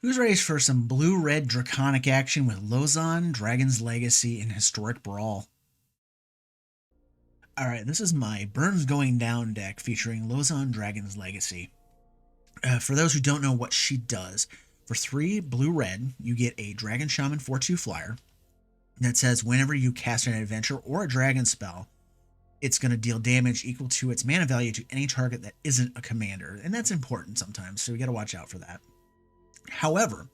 Who's ready for some blue-red draconic action with LOZHAN, Dragon's Legacy, and Historic Brawl? Alright, this is my Burns Going Down deck featuring LOZHAN, Dragon's Legacy. For those who don't know what she does, for 3 blue-red, you get a Dragon Shaman 4/2 flyer that says whenever you cast an adventure or a dragon spell, it's going to deal damage equal to its mana value to any target that isn't a commander. And that's important sometimes, so we got to watch out for that. However,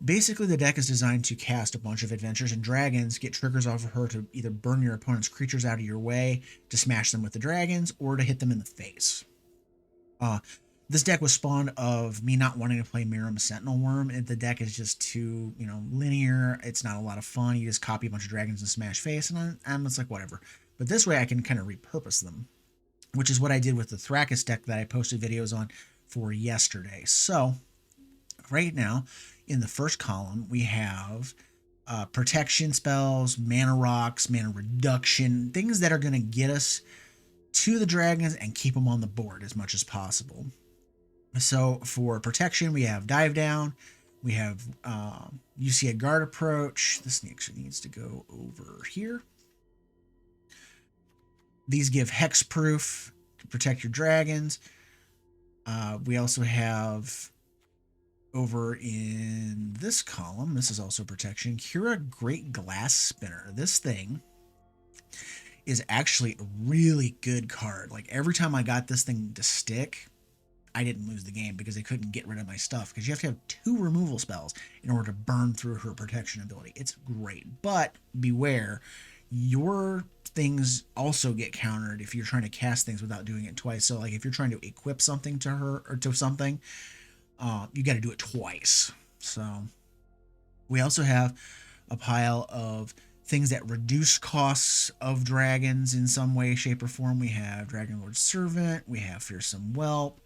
basically the deck is designed to cast a bunch of adventures and dragons, get triggers off of her to either burn your opponent's creatures out of your way, to smash them with the dragons, or to hit them in the face. This deck was spawned of me not wanting to play Miram Sentinel Worm, and the deck is just too, linear. It's not a lot of fun. You just copy a bunch of dragons and smash face, and it's like, whatever. But this way I can kind of repurpose them, which is what I did with the Thrakkus deck that I posted videos on for yesterday. So, right now, in the first column, we have protection spells, mana rocks, mana reduction, things that are going to get us to the dragons and keep them on the board as much as possible. So for protection, we have Dive Down, we have you see a Guard Approach. This actually needs to go over here. These give hexproof to protect your dragons. We also have over in this column, this is also protection, Kira Great Glass Spinner. This thing is actually a really good card. Like every time I got this thing to stick, I didn't lose the game because I couldn't get rid of my stuff, because you have to have 2 removal spells in order to burn through her protection ability. It's great, but beware, your things also get countered if you're trying to cast things without doing it twice. So like if you're trying to equip something to her or to something, you got to do it twice. So we also have a pile of things that reduce costs of dragons in some way, shape, or form. We have Dragon Lord Servant, we have Fearsome Whelp,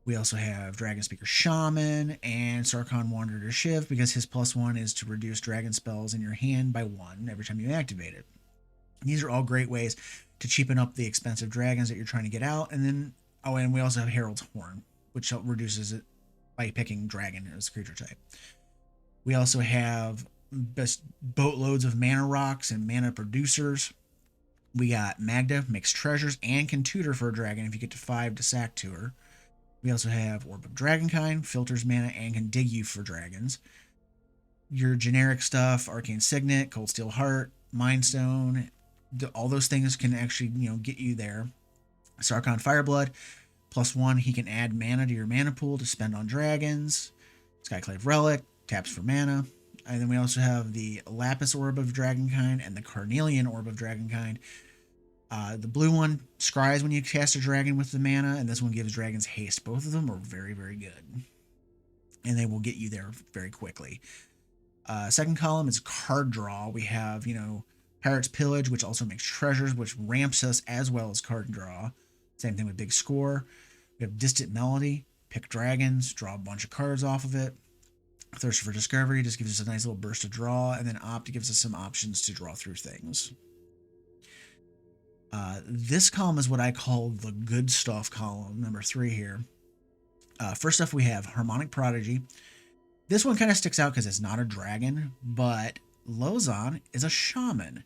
we also have Dragon Speaker Shaman, and Sarkhan Wanderer Shiv, because his +1 is to reduce dragon spells in your hand by 1 every time you activate it. These are all great ways to cheapen up the expensive dragons that you're trying to get out. And then, and we also have Herald's Horn, which reduces it by picking dragon as a creature type. We also have best boatloads of mana rocks and mana producers. We got Magda, makes treasures and can tutor for a dragon if you get to 5 to sack to her. We also have Orb of Dragonkind, filters mana and can dig you for dragons. Your generic stuff, Arcane Signet, Cold Steel Heart, Mind Stone, all those things can actually, get you there. Sarkhan Fireblood, +1, he can add mana to your mana pool to spend on dragons. Skyclave Relic, taps for mana. And then we also have the Lapis Orb of Dragonkind and the Carnelian Orb of Dragonkind. The blue one scries when you cast a dragon with the mana, and this one gives dragons haste. Both of them are very, very good, and they will get you there very quickly. Second column is card draw. We have, Pirate's Pillage, which also makes treasures, which ramps us as well as card draw. Same thing with Big Score. We have Distant Melody, pick dragons, draw a bunch of cards off of it. Thirst for Discovery just gives us a nice little burst of draw, and then Opt gives us some options to draw through things. This column is what I call the good stuff column, number 3 here. First off, we have Harmonic Prodigy. This one kind of sticks out because it's not a dragon, but LOZHAN is a shaman.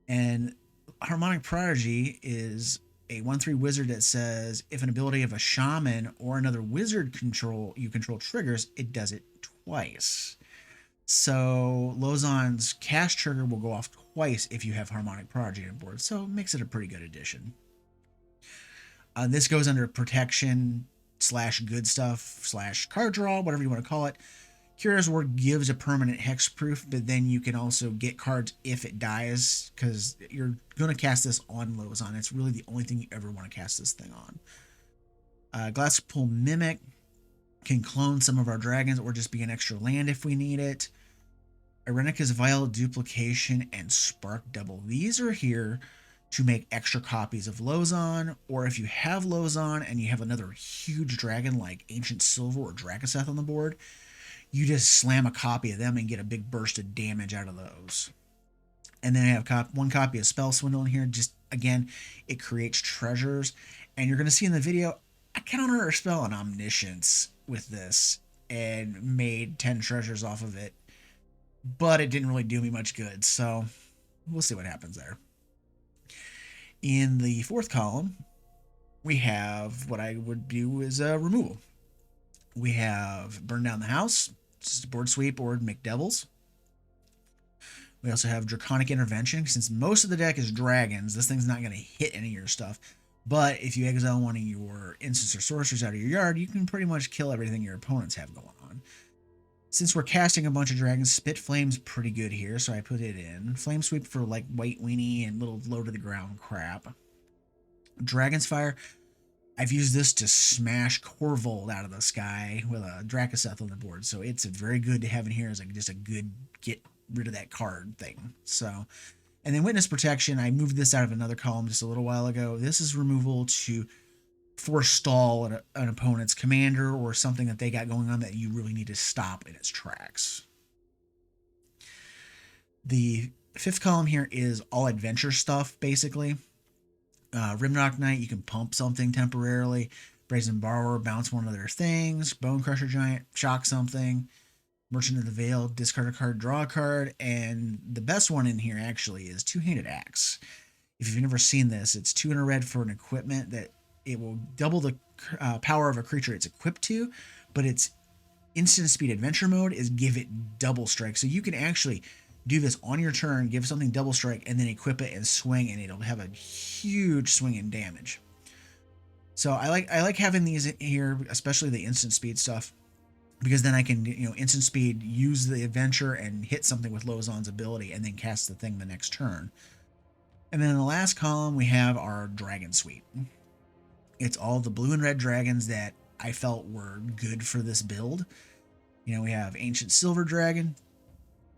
And Harmonic Prodigy is a 1/3 wizard that says if an ability of a shaman or another wizard you control triggers, it does it twice. So LOZHAN's cast trigger will go off twice if you have Harmonic Prodigy on board, so it makes it a pretty good addition. This goes under protection / good stuff / card draw, whatever you want to call it. Curious Word gives a permanent hexproof, but then you can also get cards if it dies, because you're going to cast this on LOZHAN. It's really the only thing you ever want to cast this thing on. Glasspool Mimic can clone some of our dragons or just be an extra land if we need it. Irenika's Vial Duplication and Spark Double. These are here to make extra copies of LOZHAN, or if you have LOZHAN and you have another huge dragon like Ancient Silver or Drakaseth on the board, you just slam a copy of them and get a big burst of damage out of those. And then I have one copy of Spell Swindle in here. Just, again, it creates treasures. And you're going to see in the video, I counter a spell on Omniscience with this. and made 10 treasures off of it, but it didn't really do me much good. So we'll see what happens there. In the fourth column, we have what I would view as a removal. We have Burn Down the House, just board sweep or McDevils. We also have Draconic Intervention. Since most of the deck is dragons, this thing's not going to hit any of your stuff. But if you exile one of your instants or sorcerers out of your yard, you can pretty much kill everything your opponents have going on. Since we're casting a bunch of dragons, Spit Flame's pretty good here, so I put it in. Flame Sweep for like White Weenie and little low to the ground crap. Dragon's Fire, I've used this to smash Corvold out of the sky with a Drakaseth on the board, so it's very good to have in here as like just a good get rid of that card thing. So, and then Witness Protection, I moved this out of another column just a little while ago. This is removal to forestall an opponent's commander or something that they got going on that you really need to stop in its tracks. The fifth column here is all adventure stuff, basically. Rimrock Knight, you can pump something temporarily. Brazen Borrower, bounce one of their things. Bone Crusher Giant, shock something. Merchant of the Veil, discard a card, draw a card. And the best one in here actually is Two-Handed Axe. If you've never seen this, it's 2 in a red for an equipment that it will double the power of a creature it's equipped to, but its instant speed adventure mode is give it double strike. So you can actually do this on your turn, give something double strike, and then equip it and swing, and it'll have a huge swing in damage. So I like having these here, especially the instant speed stuff, because then I can, instant speed, use the adventure and hit something with LOZHAN's ability and then cast the thing the next turn. And then in the last column, we have our Dragon Suite. It's all the blue and red dragons that I felt were good for this build. We have Ancient Silver Dragon.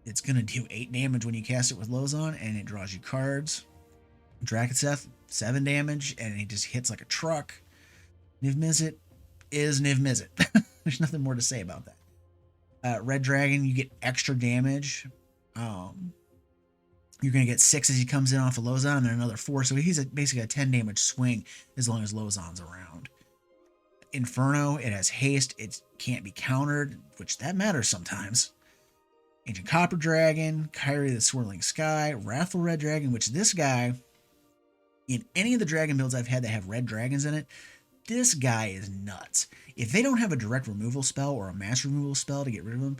It's going to do 8 damage when you cast it with LOZHAN, and it draws you cards. Drakaseth, 7 damage, and it just hits like a truck. Niv Mizzet is Niv Mizzet. There's nothing more to say about that. Red Dragon, you get extra damage. You're going to get 6 as he comes in off of LOZHAN, and then another 4. So he's basically a 10 damage swing as long as LOZHAN's around. Inferno, it has haste. It can't be countered, which that matters sometimes. Ancient Copper Dragon, Kyrie the Swirling Sky, Wrathful Red Dragon, which this guy, in any of the dragon builds I've had that have red dragons in it, this guy is nuts. If they don't have a direct removal spell or a mass removal spell to get rid of them,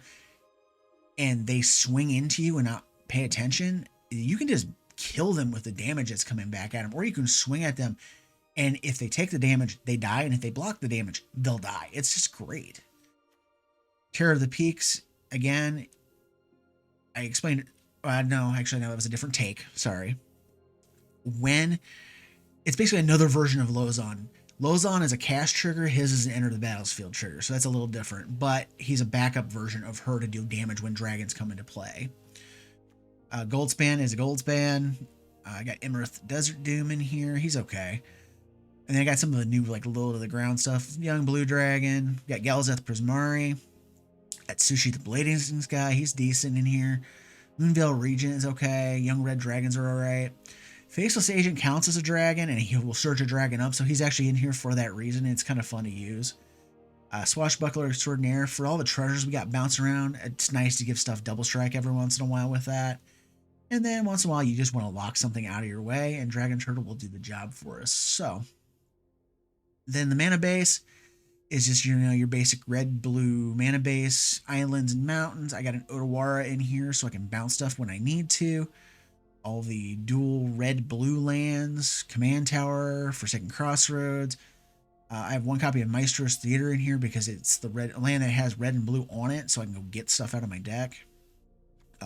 and they swing into you and not pay attention, you can just kill them with the damage that's coming back at them, or you can swing at them, and if they take the damage, they die, and if they block the damage, they'll die. It's just great. Terror of the Peaks, again, I explained it. No, actually, no, that was a different take. Sorry. It's basically another version of LOZHAN. LOZHAN is a cast trigger. His is an enter the battlefield trigger. So that's a little different. But he's a backup version of her to do damage when dragons come into play. Goldspan is a Goldspan. I got Immorth Desert Doom in here. He's okay. And then I got some of the new, like, low to the ground stuff. Young Blue Dragon. Got Galzeth Prismari. Got Sushi the Blading Sky. He's decent in here. Moonveil Regent is okay. Young Red Dragons are alright. Faceless Agent counts as a dragon, and he will surge a dragon up, so he's actually in here for that reason. It's kind of fun to use. Swashbuckler Extraordinaire. For all the treasures we got bouncing around, it's nice to give stuff double strike every once in a while with that. And then once in a while, you just want to lock something out of your way, and Dragon Turtle will do the job for us. So, then the mana base is just, your basic red-blue mana base, islands and mountains. I got an Otawara in here so I can bounce stuff when I need to. All the dual red-blue lands, Command Tower, Forsaken Crossroads. I have 1 copy of Maestro's Theater in here because it's the land that has red and blue on it, so I can go get stuff out of my deck.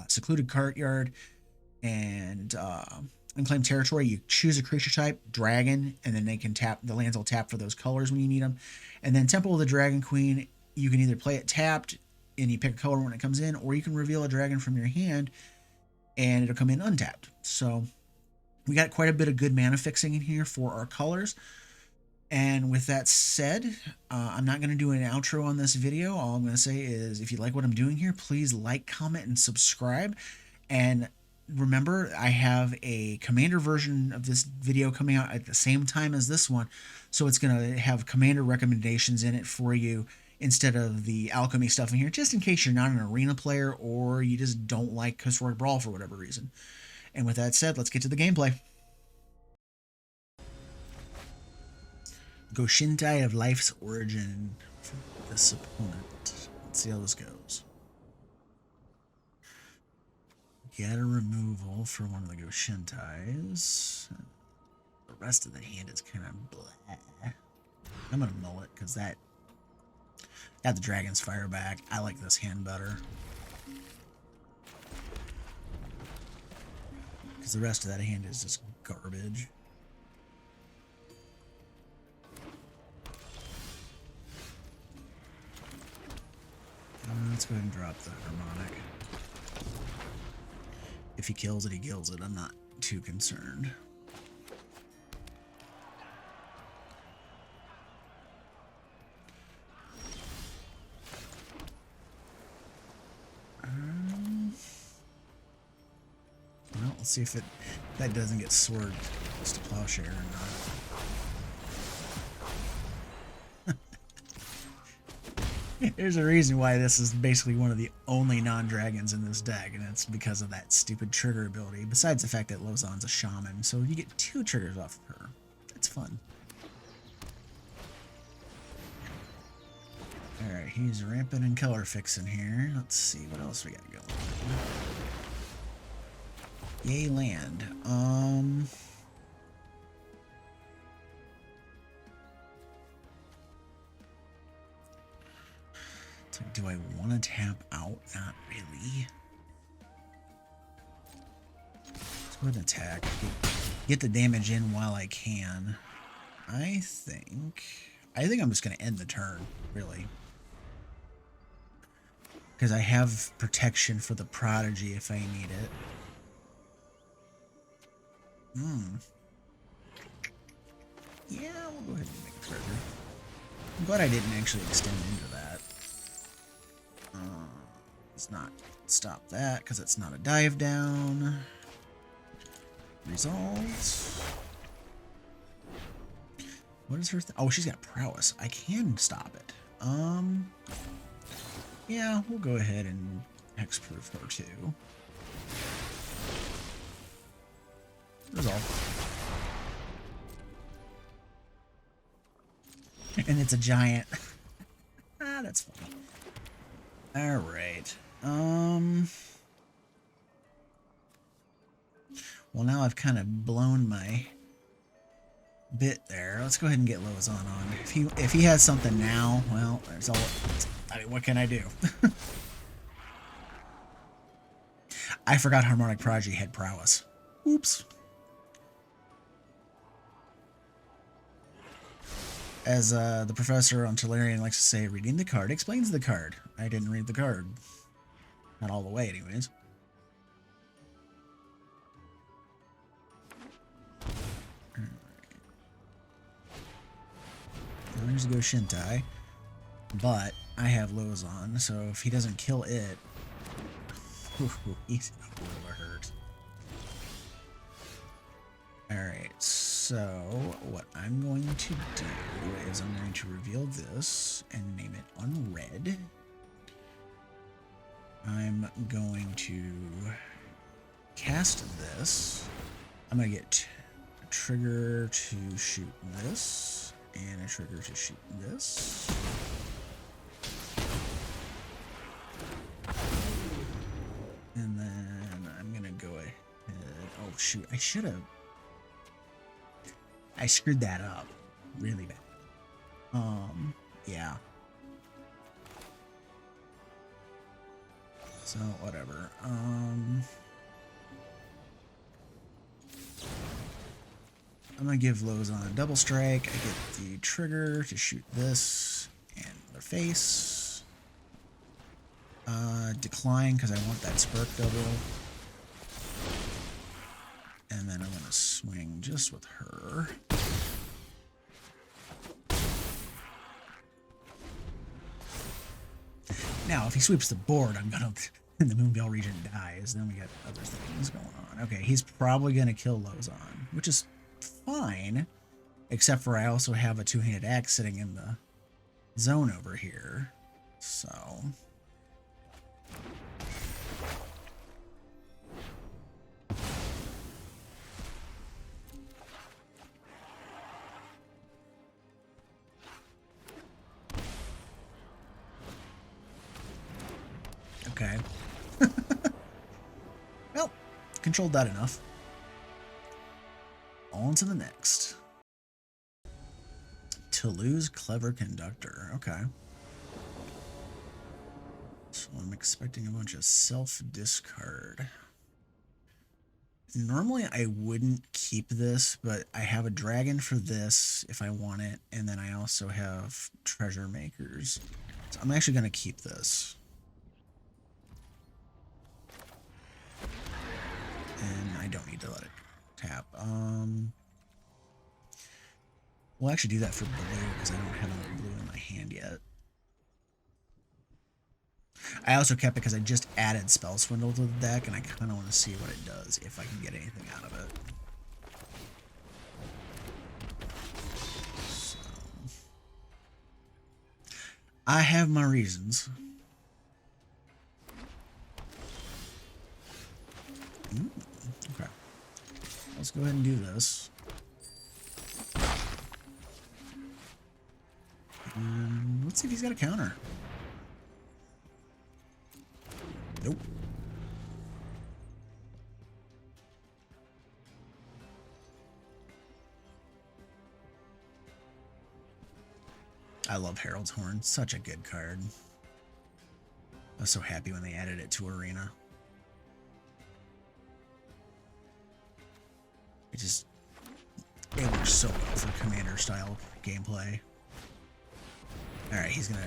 Secluded Courtyard and Unclaimed Territory. You choose a creature type, dragon, and then they can tap. The lands will tap for those colors when you need them. And then Temple of the Dragon Queen, you can either play it tapped and you pick a color when it comes in, or you can reveal a dragon from your hand and it'll come in untapped. So we got quite a bit of good mana fixing in here for our colors. And with that said, I'm not going to do an outro on this video. All I'm going to say is if you like what I'm doing here, please like, comment, and subscribe. And remember, I have a Commander version of this video coming out at the same time as this one. So it's going to have Commander recommendations in it for you instead of the alchemy stuff in here, just in case you're not an arena player or you just don't like historic Brawl for whatever reason. And with that said, let's get to the gameplay. Goshintai of Life's Origin for this opponent. Let's see how this goes. Get a removal for one of the Goshintais. The rest of the hand is kind of blah. I'm going to mill it because that got the Dragon's Fire back. I like this hand better. Because the rest of that hand is just garbage. Let's go ahead and drop the harmonic. If he kills it, he kills it. I'm not too concerned. Well, let's see if that doesn't get sword to Plowshare or not. There's a reason why this is basically one of the only non-dragons in this deck, and it's because of that stupid trigger ability, besides the fact that LOZHAN's a shaman, so you get 2 triggers off of her. That's fun. Alright, he's rampant and color fixing here. Let's see, what else we got going on. Yay, land. Do I want to tap out? Not really. Let's go ahead and attack. Get the damage in while I can. I think I'm just going to end the turn, really. Because I have protection for the Prodigy if I need it. Yeah, we'll go ahead and make a trigger. I'm glad I didn't actually extend into that. Let's not stop that because it's not a dive down. Results. What is her oh, she's got prowess. I can stop it. Yeah, we'll go ahead and hexproof her too. Resolve. And it's a giant. Ah, that's funny. Alright. Well, now I've kind of blown my bit there. Let's go ahead and get LOZHAN on. If he has something now, well, there's all. I mean, what can I do? I forgot Harmonic Prodigy had prowess. Oops. As the professor on Tolarian likes to say, reading the card explains the card. I didn't read the card. Not all the way, anyways. There's Goshintai. But I have LOZHAN, so if he doesn't kill it, he's hurt. Alright, so what I'm going to do is I'm going to reveal this and name it Unread. I'm going to cast this. I'm going to get a trigger to shoot this, and a trigger to shoot this. And then I'm going to go ahead. Oh, shoot. I screwed that up really bad. Yeah. So, whatever. I'm gonna give LOZHAN a double strike. I get the trigger to shoot this and their face. Decline because I want that spark double. And then I'm gonna swing just with her. Now, if he sweeps the board, I'm gonna, and the Moonveil region dies, then we got other things going on. Okay, he's probably gonna kill LOZHAN, which is fine, except for I also have a two-handed axe sitting in the zone over here. So okay. Well, controlled that enough. On to the next. Toulouse Clever Conductor. Okay. So I'm expecting a bunch of self-discard. Normally I wouldn't keep this, but I have a dragon for this if I want it, and then I also have treasure makers. So I'm actually going to keep this. And I don't need to let it tap. We'll actually do that for blue because I don't have any blue in my hand yet. I also kept it because I just added Spell Swindle to the deck, and I kind of want to see what it does, if I can get anything out of it. So, I have my reasons. Okay. Let's go ahead and do this. Let's see if he's got a counter. Nope. I love Herald's Horn. Such a good card. I was so happy when they added it to Arena. It works so well for commander style gameplay. All right, he's gonna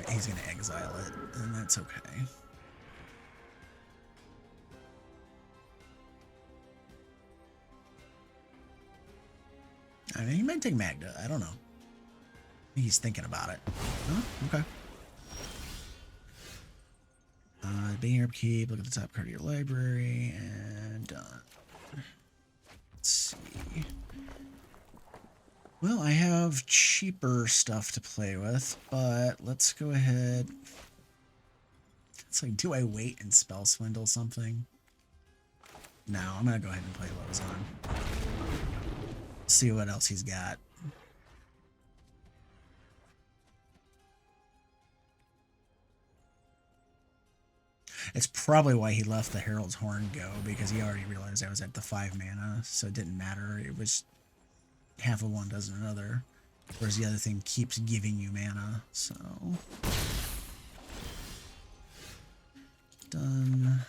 exile it, and that's okay. I mean, he might take Magda. I don't know. He's thinking about it. Huh? Okay. Being your upkeep, look at the top card of your library, and done. Let's see. Well, I have cheaper stuff to play with, but let's go ahead. It's like, do I wait and Spell Swindle something? No, I'm going to go ahead and play LOZHAN. See what else he's got. It's probably why he let the Herald's Horn go, because he already realized I was at the 5 mana, so it didn't matter. It was half of one dozen another, whereas the other thing keeps giving you mana, so... Done.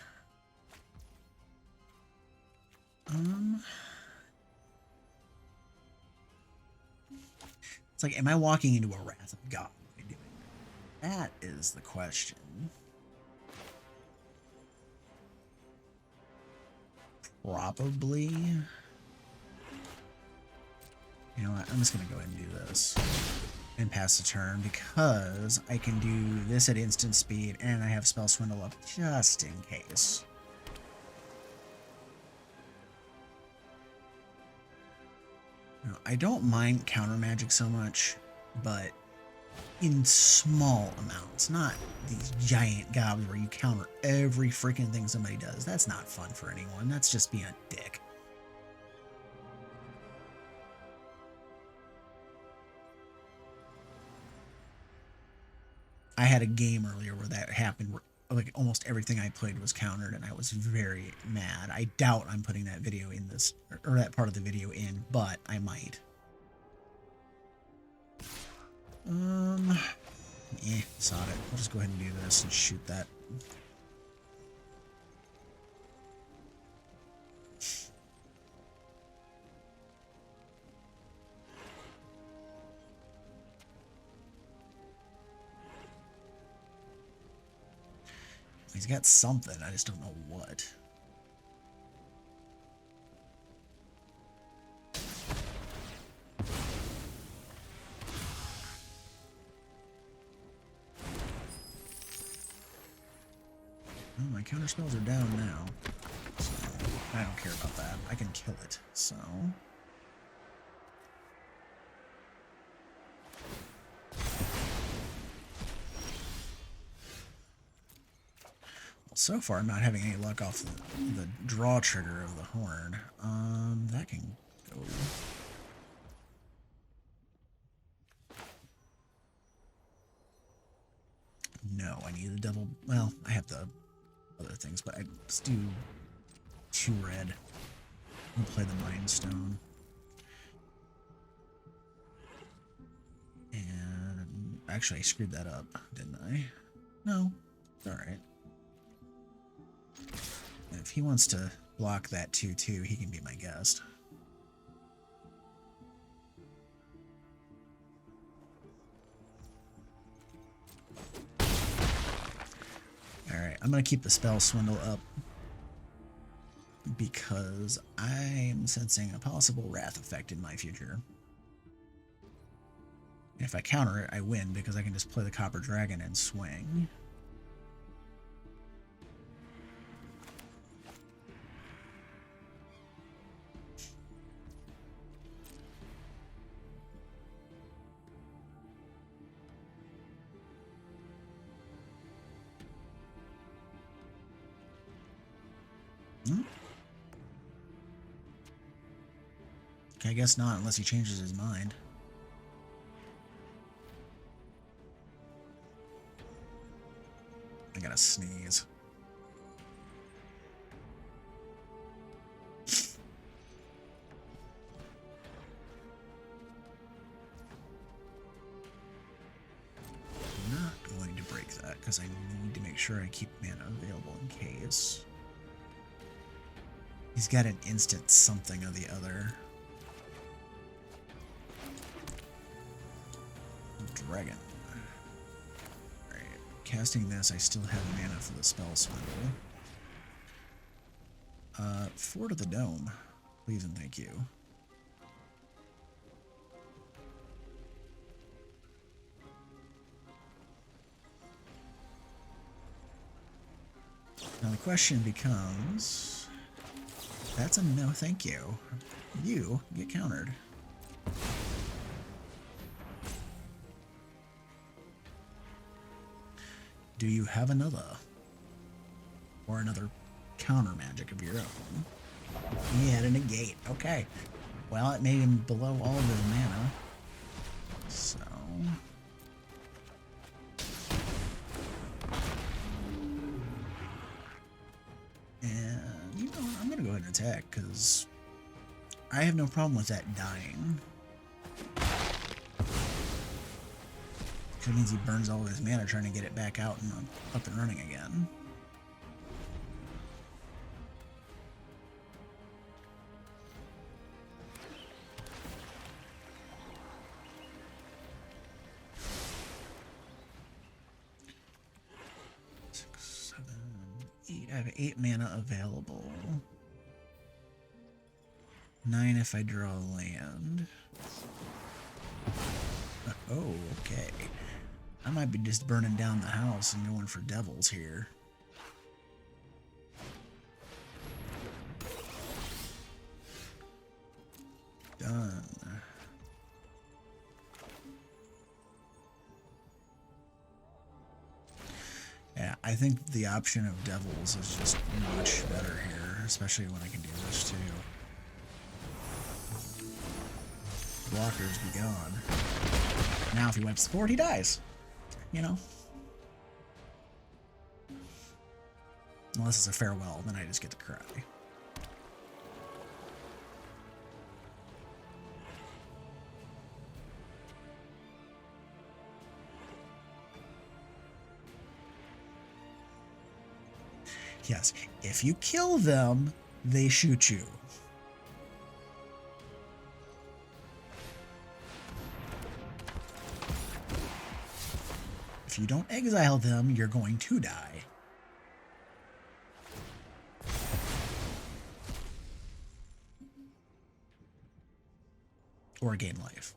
It's like, am I walking into a Wrath of God? That is the question. Probably. You know what? I'm just going to go ahead and do this and pass the turn, because I can do this at instant speed and I have Spell Swindle up just in case. You know, I don't mind counter magic so much, but in small amounts, not these giant gobs where you counter every freaking thing somebody does. That's not fun for anyone. That's just being a dick. I had a game earlier where that happened, where like almost everything I played was countered, and I was very mad. I doubt I'm putting that video in this, or that part of the video in, but I might. Sod it. I'll just go ahead and do this and shoot that. He's got something, I just don't know what. Oh, my counter spells are down now, so I don't care about that. I can kill it, so... So far, I'm not having any luck off the draw trigger of the horn. That can go. No, I need a double. Well, I have the other things, but let's do 2 red. We'll play the Mind Stone. And actually, I screwed that up, didn't I? No, it's alright. If he wants to block that 2/2, he can be my guest. Alright, I'm going to keep the Spell Swindle up because I'm sensing a possible Wrath effect in my future. If I counter it, I win because I can just play the Copper Dragon and swing. Okay, I guess not, unless he changes his mind. I gotta sneeze. I'm not going to break that because I need to make sure I keep mana available in case. He's got an instant something or the other. Dragon. Alright, casting this, I still have mana for the Spell Swindle. 4 to the Dome. Please and thank you. Now the question becomes... That's a no thank you. You get countered. Do you have another? Or another counter magic of your own? He had a negate. Okay. Well, it made him below all of his mana. So... And, you know, I'm going to go ahead and attack, because I have no problem with that dying. It means he burns all of his mana trying to get it back out and up and running again. I have 8 mana available. 9 if I draw a land. Oh, okay. I might be just burning down the house and going for devils here. Done. Yeah, I think the option of devils is just much better here, especially when I can do this too. Blockers be gone. Now if he wipes the board, he dies. You know? Unless it's a farewell, then I just get to cry. Yes, if you kill them, they shoot you. If you don't exile them, you're going to die. Or gain life.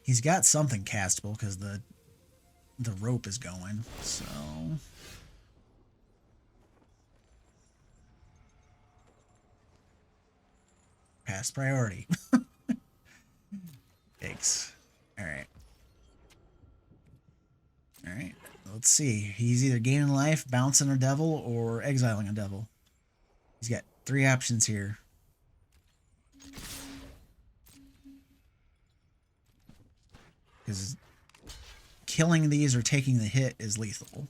He's got something castable because the rope is going, so... Pass priority. Thanks. Alright. Alright. Let's see. He's either gaining life, bouncing a devil, or exiling a devil. He's got 3 options here. Because killing these or taking the hit is lethal.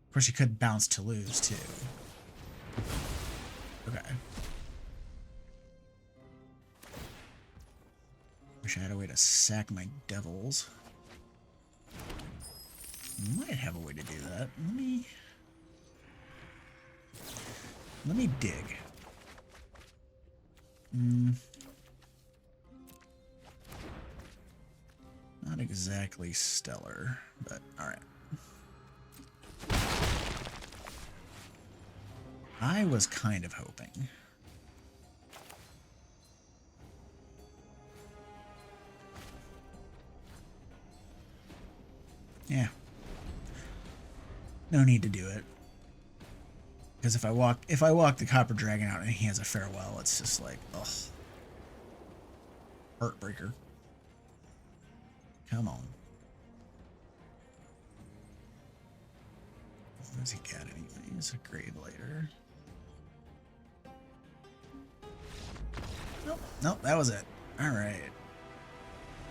Of course, you could bounce to lose, too. Okay. Wish I had a way to sack my devils. Might have a way to do that. Let me dig. Not exactly stellar, but alright. I was kind of hoping. Yeah. No need to do it. Because if I walk the Copper Dragon out and he has a farewell, it's just like, ugh. Heartbreaker. Come on. What does he got anyway? He's a grave later. Nope, nope, that was it. Alright.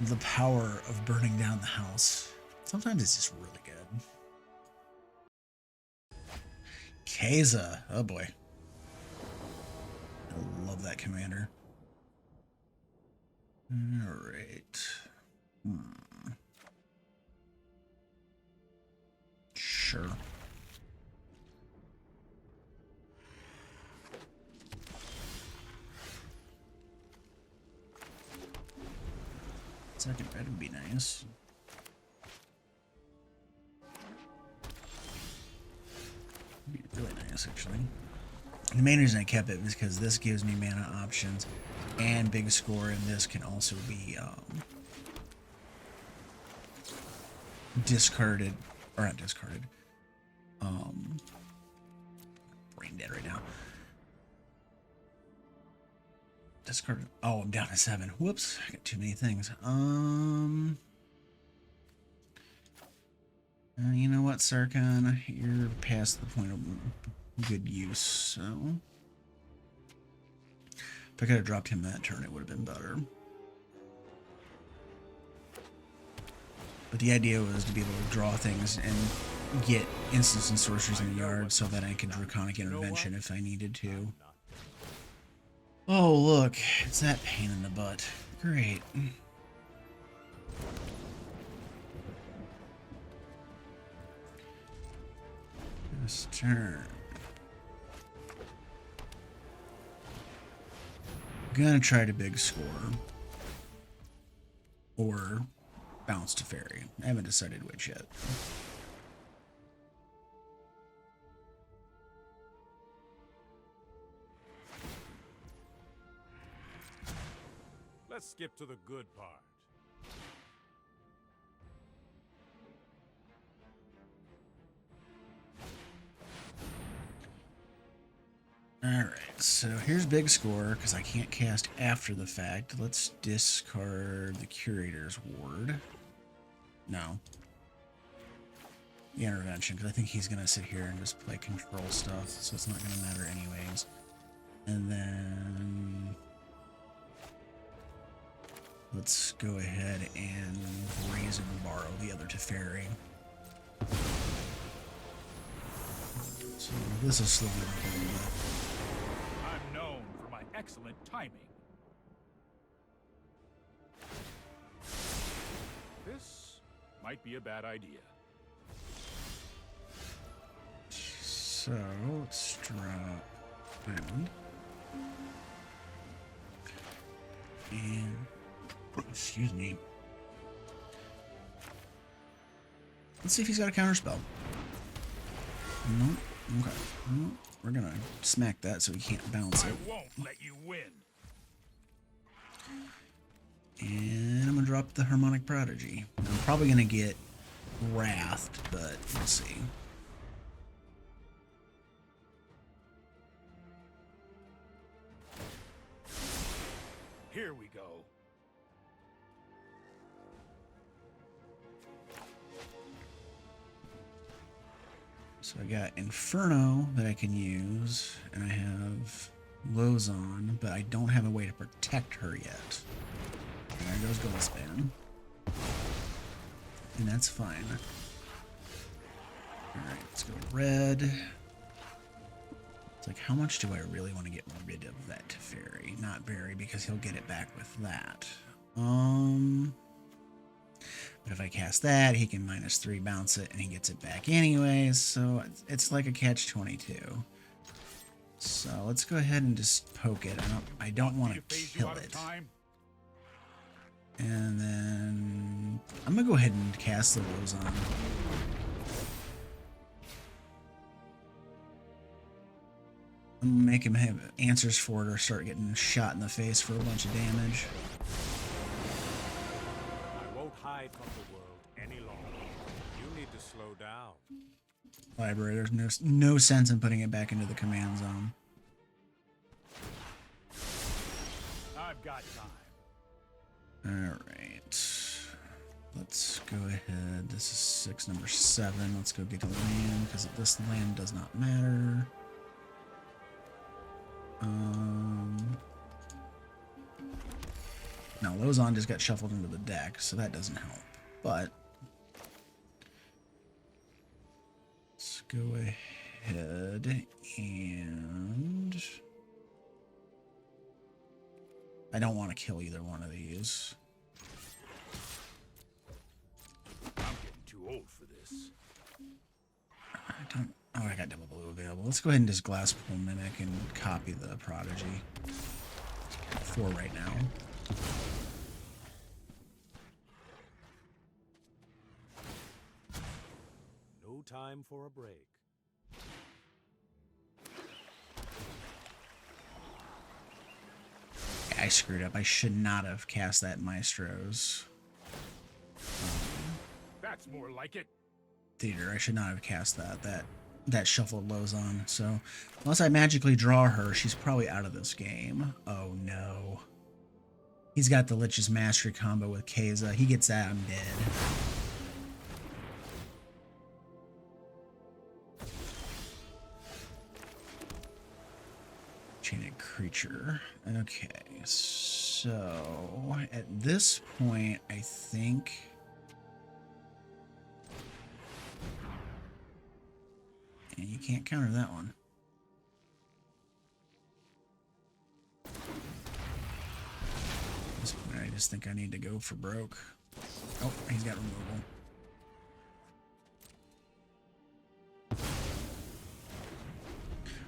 The power of burning down the house. Sometimes it's just really good. Keza. Oh boy. I love that commander. Alright. Sure. Second red would be nice. Be really nice, actually. The main reason I kept it was because this gives me mana options and big score, and this can also be discarded, or not discarded. Brain dead right now. Discarded. Oh, I'm down to 7. Whoops, I got too many things. You know what, Sarkhan? You're past the point of good use, so... If I could have dropped him that turn, it would have been better. But the idea was to be able to draw things and get instants and sorceries in the yard so that I could Draconic Intervention if I needed to. Oh, look, it's that pain in the butt. Great. This turn. Gonna try to big score. Or bounce to fairy. I haven't decided which yet. Let's skip to the good part. Alright, so here's big score, because I can't cast after the fact. Let's discard the Curator's Ward. No. The Intervention, because I think he's going to sit here and just play control stuff, so it's not going to matter anyways. And then... let's go ahead and raise and borrow the other Teferi. So this will slow it up a little bit. I'm known for my excellent timing. This might be a bad idea. So let's drop Island. And excuse me. Let's see if he's got a counter spell. Nope. Okay. Nope. We're gonna smack that so he can't bounce it. I won't let you win. And I'm gonna drop the Harmonic Prodigy. I'm probably gonna get Wrathed, but we'll see. Here we go. So I got Inferno that I can use, and I have LOZHAN, but I don't have a way to protect her yet. There goes Goldspan. And that's fine. Alright, let's go red. It's like, how much do I really want to get rid of that Teferi? Not very, because he'll get it back with that. But if I cast that, he can -3 bounce it, and he gets it back anyways, so it's like a catch-22. So let's go ahead and just poke it. I don't want to kill it. And then I'm gonna go ahead and cast the LOZHAN. I'm gonna make him have answers for it or start getting shot in the face for a bunch of damage. I won't hide from the world any longer. You need to slow down. Library, there's no sense in putting it back into the command zone. I've got time. Alright. Let's go ahead. This is 6, number 7. Let's go get a land, because this land does not matter. Now, LOZHAN just got shuffled into the deck, so that doesn't help. But let's go ahead and I don't want to kill either one of these. I'm getting too old for this. I don't. Oh, I got double blue available. Let's go ahead and just Glass Pool Mimic and copy the Prodigy. 4 right now. No time for a break. I screwed up. I should not have cast that Maestro's That's more like it. Theater. I should not have cast that shuffled LOZHAN. So unless I magically draw her, she's probably out of this game. Oh no. He's got the Lich's Mastery combo with Keza. He gets that, I'm dead. Chained Creature. Okay, so at this point, I think and you can't counter that one. At this point, I just think I need to go for broke. Oh, he's got removal.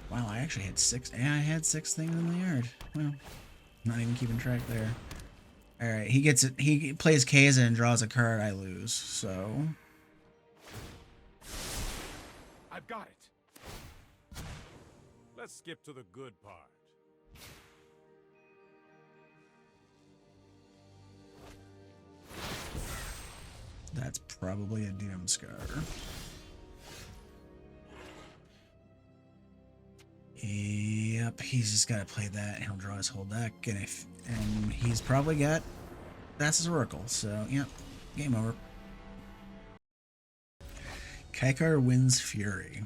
Wow, I actually had 6. Yeah, I had 6 things in the yard. Well, not even keeping track there. All right, he gets it. He plays Keza and draws a card. I lose. So I've got it. Let's skip to the good part. that's probably a Doomscar. Yep, he's just got to play that, and he'll draw his whole deck, and he's probably got Thassa's Oracle, so yep, game over. Kaikar wins Fury.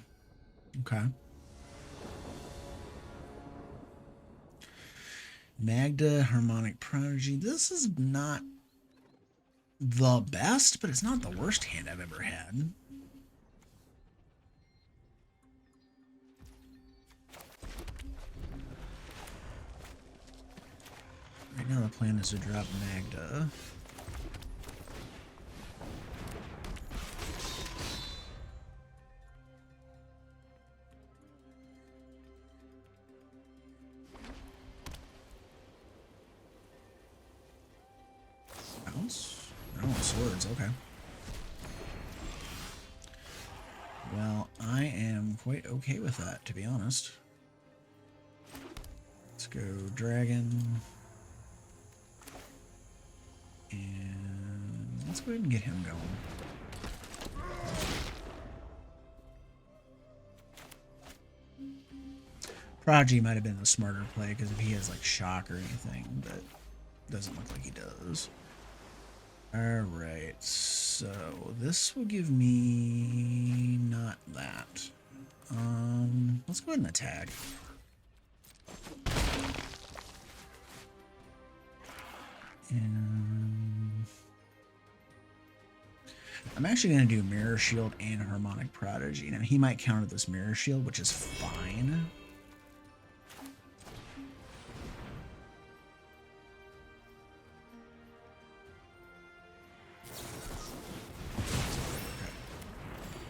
Okay. Magda, Harmonic Prodigy. This is not the best, but it's not the worst hand I've ever had. Right now the plan is to drop Magda. Bounce? Oh, swords, okay. Well, I am quite okay with that, to be honest. Let's go dragon. And let's go ahead and get him going. Prodigy might have been a smarter play because if he has like shock or anything, but Doesn't look like he does. Alright, so this will give me not that. Let's go ahead and attack. And I'm actually going to do Mirror Shield and Harmonic Prodigy. Now, he might counter this Mirror Shield, which is fine.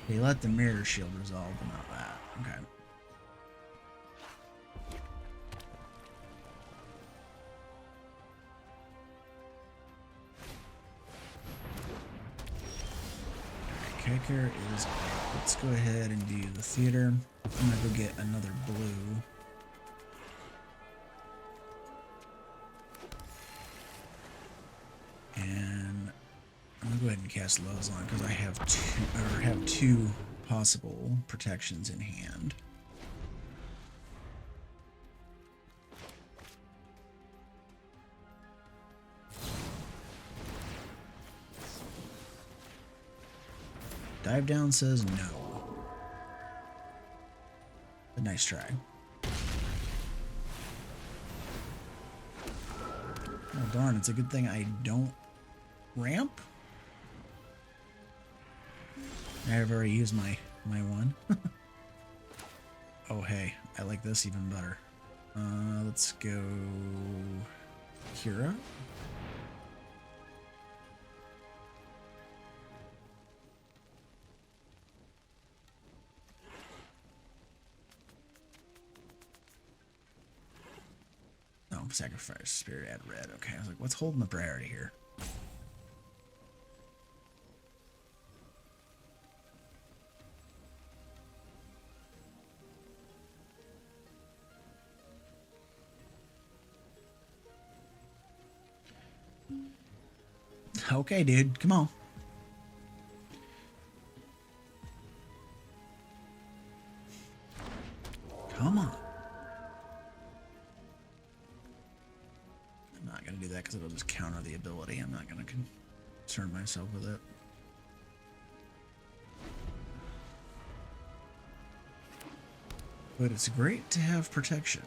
He let the Mirror Shield resolve, but not that. Okay. Kicker is up. Let's go ahead and do the theater. I'm gonna go get another blue. And I'm gonna go ahead and cast LOZHAN because I have two possible protections in hand. Dive down says no. A nice try. Oh darn, it's a good thing I don't ramp. I've already used my one. Oh hey, I like this even better. Let's go Kira. No, sacrifice spirit, add red. Okay, I was like, what's holding the priority here? Okay, dude, come on. Come on. I'm not going to do that because it'll just counter the ability. I'm not going to concern myself with it. But it's great to have protection.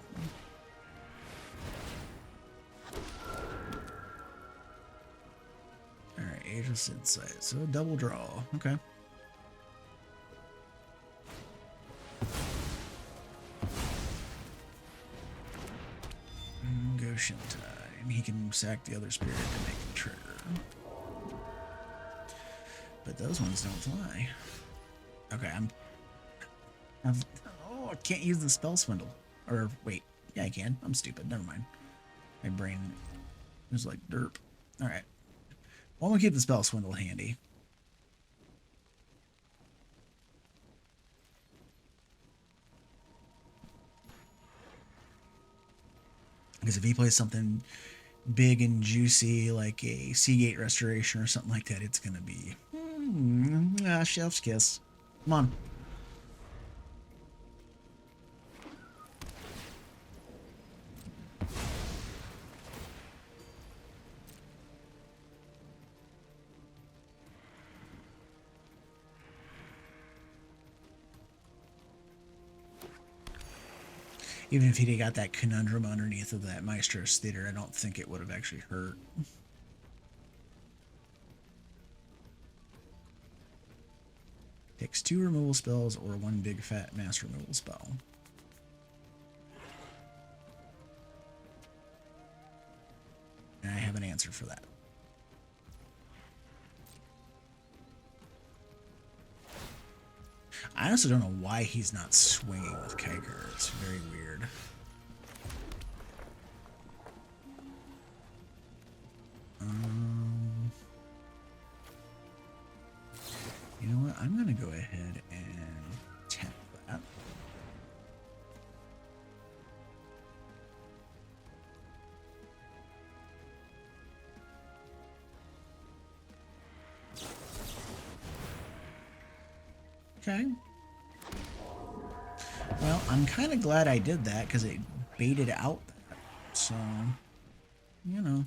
Alright, Aegis Insight. So a double draw. Okay. Go Shintai. And he can sack the other spirit to make the trigger. But those ones don't fly. Okay, oh, I can't use the spell swindle. Or wait, yeah I can. I'm stupid. Never mind. My brain is like derp. Alright. Well, I'm gonna keep the spell swindle handy. Because if he plays something big and juicy like a Seagate Restoration or something like that, it's gonna be chef's kiss. Come on. Even if he'd got that conundrum underneath of that Maestro's Theater, I don't think it would have actually hurt. Takes 2 removal spells or 1 big fat mass removal spell. And I have an answer for that. I also don't know why he's not swinging with Kiker. It's very weird. You know what? I'm going to go ahead and tap that. Okay. Well, I'm kind of glad I did that because it baited out that. So, you know.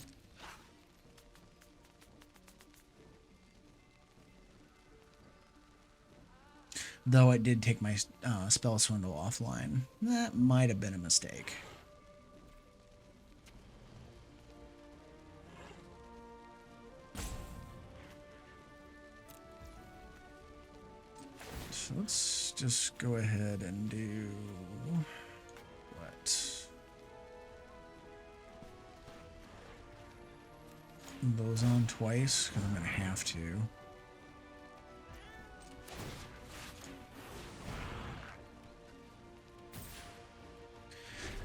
Though it did take my spell swindle offline. That might have been a mistake. So let's just go ahead and do what? LOZHAN twice, because I'm going to have to.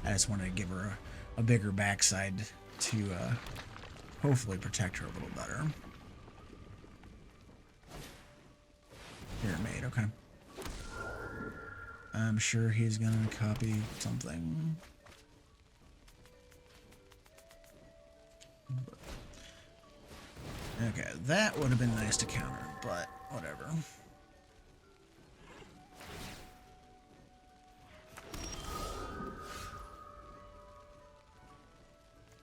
I just wanted to give her a bigger backside to hopefully protect her a little better. Here, mate, okay. I'm sure he's gonna copy something. Okay, that would have been nice to counter, but whatever.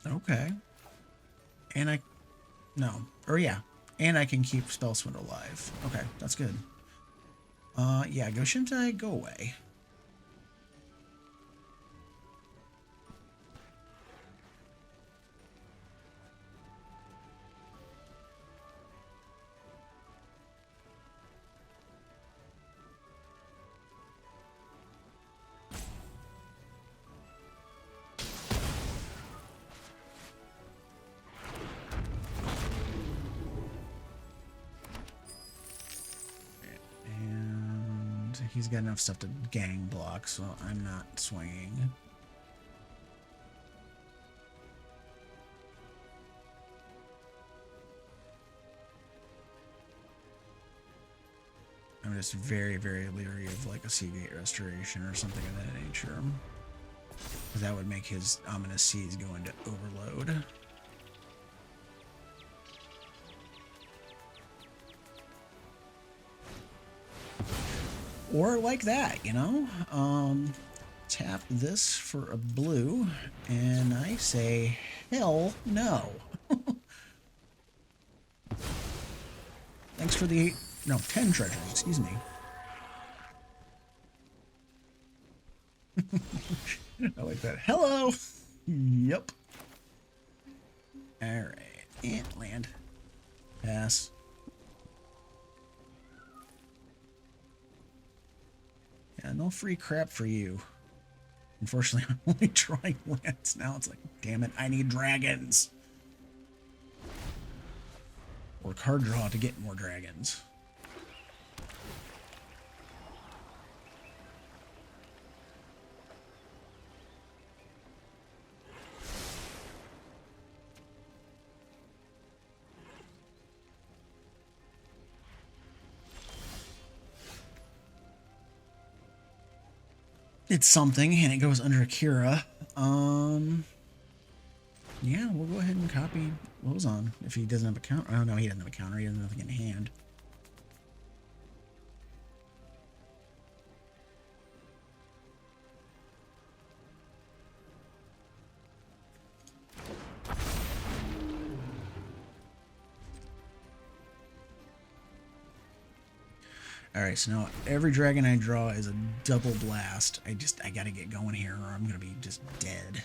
Okay. And and I can keep Spell Swindle alive. Okay, that's good. Yeah, go Shintai, go away. He's got enough stuff to gang block, so I'm not swinging. I'm just very, very leery of like a Seagate Restoration or something of that nature. Because that would make his Ominous Seeds go into overload. Or like that, you know? Tap this for a blue, and I say, hell no. Thanks for the 10 treasures, excuse me. I like that. Hello! Yep. Alright, and land. Pass. Yeah, no free crap for you. Unfortunately, I'm only drawing lands now. It's like, damn it, I need dragons. Or card draw to get more dragons. It's something, and it goes under Akira. Yeah, we'll go ahead and copy LOZHAN if he doesn't have a counter. Oh, no, he doesn't have a counter. He has nothing in hand. Alright, so now every dragon I draw is a double blast. I gotta get going here or I'm gonna be just dead.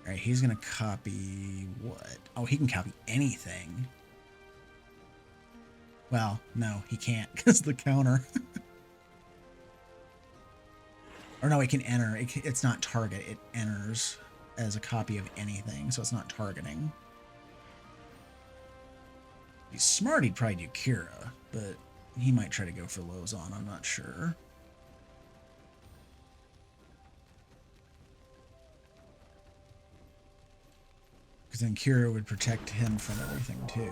Alright, he's gonna copy what? Oh, he can copy anything. Well, no, he can't because the counter. Or no, it can enter. It's not target. It enters as a copy of anything, so it's not targeting. He's smart, he'd probably do Kira, but he might try to go for LOZHAN, I'm not sure. Because then Kira would protect him from everything too.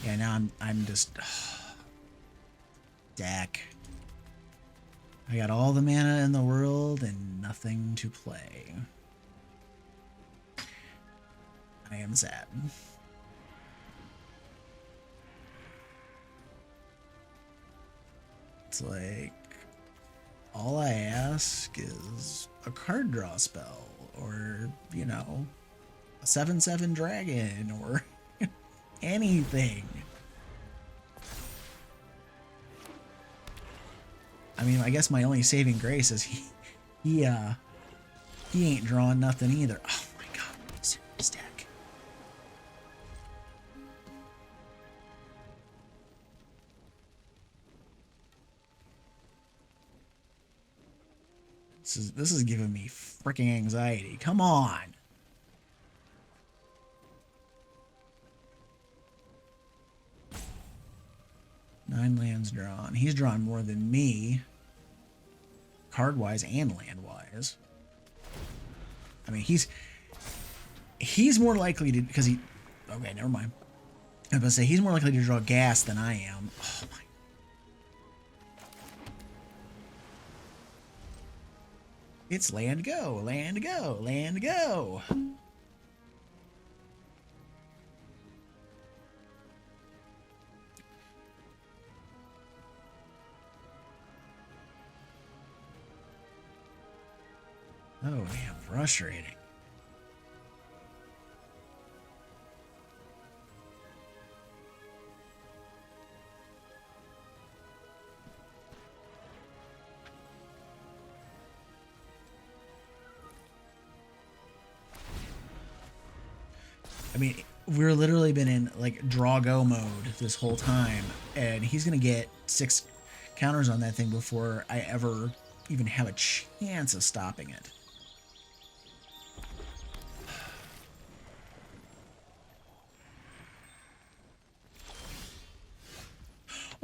Yeah, now I'm just Dak. I got all the mana in the world and nothing to play. I am sad. It's like, all I ask is a card draw spell, or, you know, a 7/7 dragon, or anything. mean, I guess my only saving grace is he ain't drawing nothing either. Oh my god, what's in this deck? This is giving me freaking anxiety. Come on. Nine lands drawn. He's drawn more than me, card-wise and land-wise. I mean, he's more likely to, because he, okay, never mind. I was about to say, he's more likely to draw gas than I am. Oh my. It's land go, land go, land go. Oh, damn, frustrating. I mean, we're literally been in like draw go mode this whole time, and he's gonna get 6 counters on that thing before I ever even have a chance of stopping it.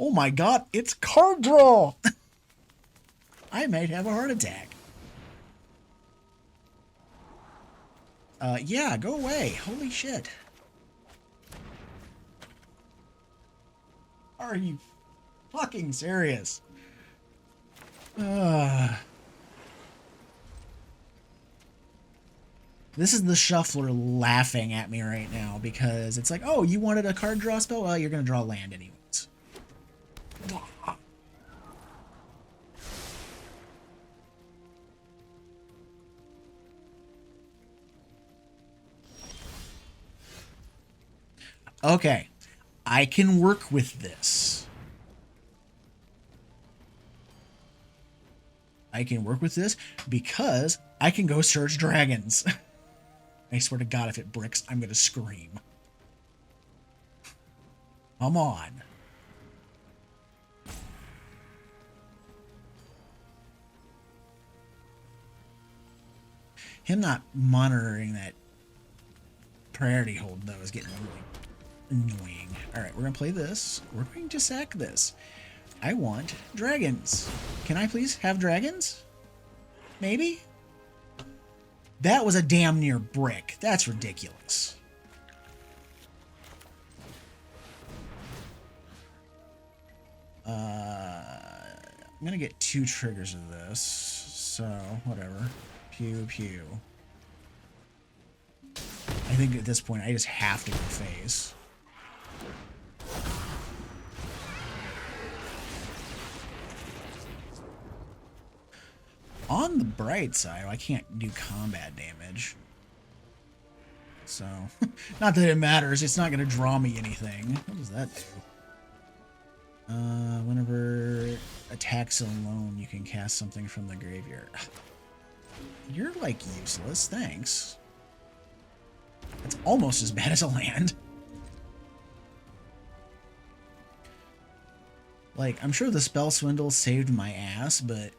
Oh my god, it's card draw! I might have a heart attack. Yeah, go away. Holy shit. Are you fucking serious? This is the shuffler laughing at me right now because it's like, oh, you wanted a card draw spell? Well, you're going to draw land anyways. Okay, I can work with this. I can work with this because I can go search dragons. I swear to God, if it bricks, I'm going to scream. Come on. Him not monitoring that priority hold, though, is getting really annoying. All right, we're going to play this. We're going to sack this. I want dragons. Can I please have dragons? Maybe? That was a damn near brick. That's ridiculous. I'm going to get 2 triggers of this. So, whatever. Pew, pew. I think at this point, I just have to go face. On the bright side, I can't do combat damage. So, not that it matters. It's not going to draw me anything. What does that do? Whenever attacks alone, you can cast something from the graveyard. You're, like, useless. Thanks. It's almost as bad as a land. Like, I'm sure the spell swindle saved my ass, but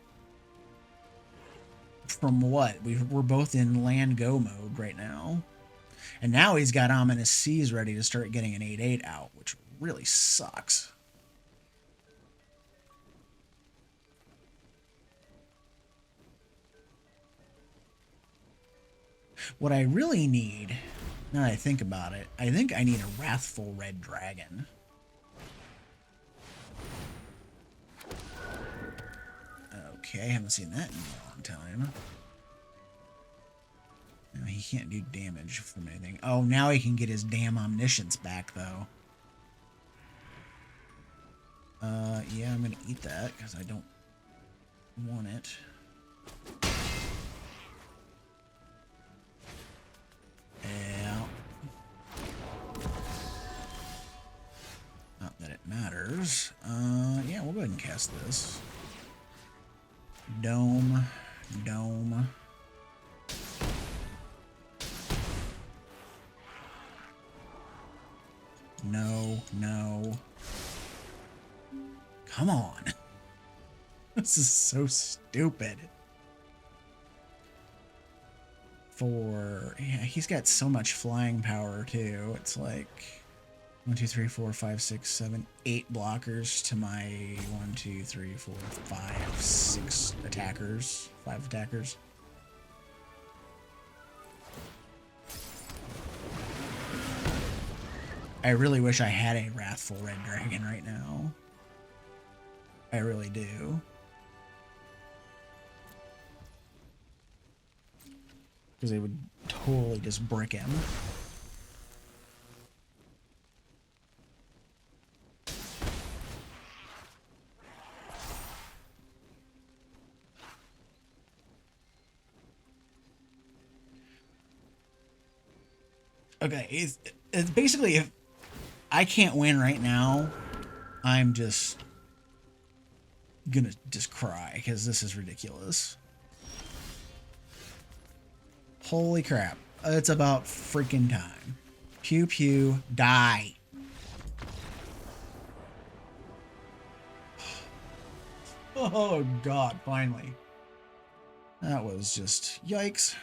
from what? We're both in land go mode right now. And now he's got Ominous Seas ready to start getting an 8/8 out, which really sucks. What I really need, now that I think about it, I think I need a Wrathful Red Dragon. Okay, I haven't seen that in a long time. No, he can't do damage from anything. Oh, now he can get his damn Omniscience back, though. Yeah, I'm gonna eat that, because I don't want it. Yeah. Not that it matters. Yeah, we'll go ahead and cast this. Dome. Dome. No, no. Come on. This is so stupid. Yeah, he's got so much flying power too. It's like 1, 2, 3, 4, 5, 6, 7, 8 blockers to my 1, 2, 3, 4, 5, 6 attackers. 5 attackers. I really wish I had a Wrathful Red Dragon right now. I really do. Because they would totally just brick him. Okay, it's basically, if I can't win right now, I'm just gonna just cry because this is ridiculous. Holy crap. It's about freaking time. Pew pew, die. Oh god, finally. That was just yikes.